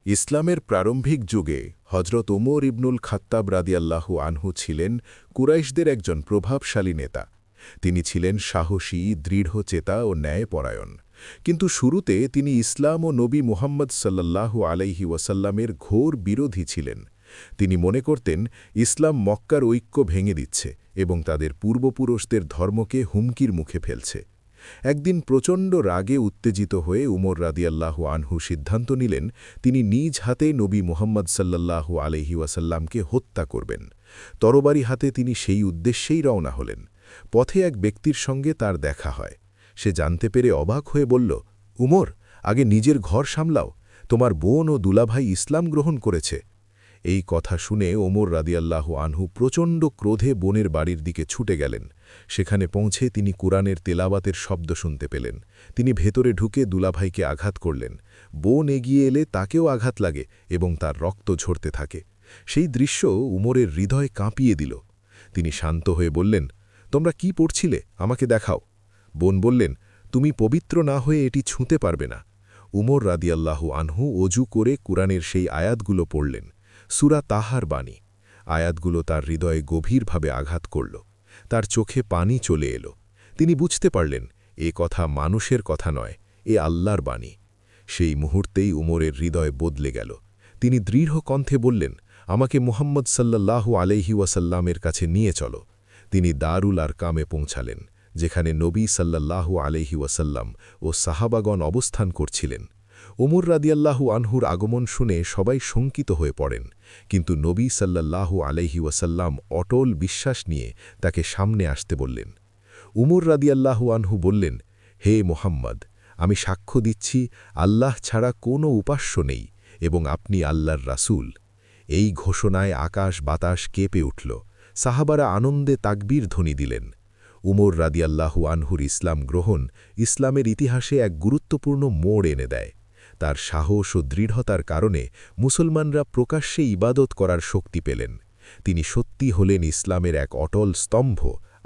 ইসলামের প্রারম্ভিক যুগে হজরত ওমর ইবনুল খাত্তাব রাদিয়াল্লাহু আনহু ছিলেন কুরাইশদের একজন প্রভাবশালী নেতা। তিনি ছিলেন সাহসী, দৃঢ়চেতা ও ন্যায়পরায়ণ। কিন্তু শুরুতে তিনি ইসলাম ও নবী মুহাম্মদ সাল্লাল্লাহু আলাইহি ওয়াসাল্লামের ঘোর বিরোধী ছিলেন। তিনি মনে করতেন ইসলাম মক্কার ঐক্য ভেঙে দিচ্ছে এবং তাদের পূর্বপুরুষদের ধর্মকে হুমকির মুখে ফেলছে। একদিন প্রচণ্ড রাগে উত্তেজিত হয়ে উমর রাদিয়াল্লাহু আনহু সিদ্ধান্ত নিলেন তিনি নিজ হাতে নবী মুহাম্মদ সাল্লাল্লাহু আলাইহি ওয়াসাল্লামকে হত্যা করবেন। তরবারি হাতে তিনি সেই উদ্দেশ্যেই রওনা হলেন। পথে এক ব্যক্তির সঙ্গে তার দেখা হয়। সে জানতে পেরে অবাক হয়ে বলল, উমর, আগে নিজের ঘর সামলাও, তোমার বোন ও দুলাভাই ইসলাম গ্রহণ করেছে। এই কথা শুনে ওমর রাদিয়াল্লাহু আনহু প্রচণ্ড ক্রোধে বোনের বাড়ির দিকে ছুটে গেলেন। সেখানে পৌঁছে তিনি কুরআনের তেলাওয়াতের শব্দ শুনতে পেলেন। তিনি ভেতরে ঢুকে দুলাভাইকে আঘাত করলেন। বোন এগিয়ে এলে তাকেও আঘাত লাগে এবং তার রক্ত ঝরতে থাকে। সেই দৃশ্য উমরের হৃদয় কাঁপিয়ে দিল। তিনি শান্ত হয়ে বললেন, তোমরা কি পড়ছিলে, আমাকে দেখাও। বোন বললেন, তুমি পবিত্র না হয়ে এটি ছুঁতে পারবে না। উমর রাদিয়াল্লাহু আনহু অজু করে কুরআনের সেই আয়াতগুলো পড়লেন। সূরা তাহার বাণী। আয়াতগুলো তার হৃদয়ে গভীরভাবে আঘাত করল। তার চোখে পানি চলে এলো। তিনি বুঝতে পারলেন এ কথা মানুষের কথা নয়, এ আল্লাহর বাণী। সেই মুহূর্তেই উমরের হৃদয় বদলে গেল। তিনি দৃঢ় কণ্ঠে বললেন, আমাকে মুহাম্মদ সাল্লাল্লাহু আলাইহি ওয়াসাল্লামের কাছে নিয়ে চলো। তিনি দারুল আরকামে পৌঁছালেন, যেখানে নবী সাল্লাল্লাহু আলাইহি ওয়াসাল্লাম ও সাহাবাগণ অবস্থান করছিলেন। ওমর রাদিয়াল্লাহু আনহুর আগমন শুনে সবাই শঙ্কিত হয়ে পড়েন, কিন্তু নবী সাল্লাল্লাহু আলাইহি ওয়াসাল্লাম অটল বিশ্বাস নিয়ে তাকে সামনে আসতে বললেন। উমর রাদিয়াল্লাহু আনহু বললেন, হে মোহাম্মদ, আমি সাক্ষ্য দিচ্ছি আল্লাহ ছাড়া কোনো উপাস্য নেই এবং আপনি আল্লাহর রাসূল। এই ঘোষণায় আকাশ বাতাস কেঁপে উঠল। সাহাবারা আনন্দে তাকবীর ধ্বনি দিলেন। উমর রাদিয়াল্লাহু আনহুর ইসলাম গ্রহণ ইসলামের ইতিহাসে এক গুরুত্বপূর্ণ মোড় এনে দেয়। তার সাহস ও দৃঢ়তার কারণে মুসলমানরা প্রকাশ্যে ইবাদত করার শক্তি পেলেন। তিনি সত্যি হলেন ইসলামের এক অটল স্তম্ভ,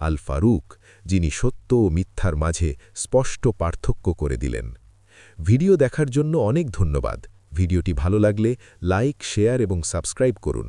আল ফারুক, যিনি সত্য ও মিথ্যার মাঝে স্পষ্ট পার্থক্য করে দিলেন। ভিডিও দেখার জন্য অনেক ধন্যবাদ। ভিডিওটি ভালো লাগলে লাইক, শেয়ার এবং সাবস্ক্রাইব করুন।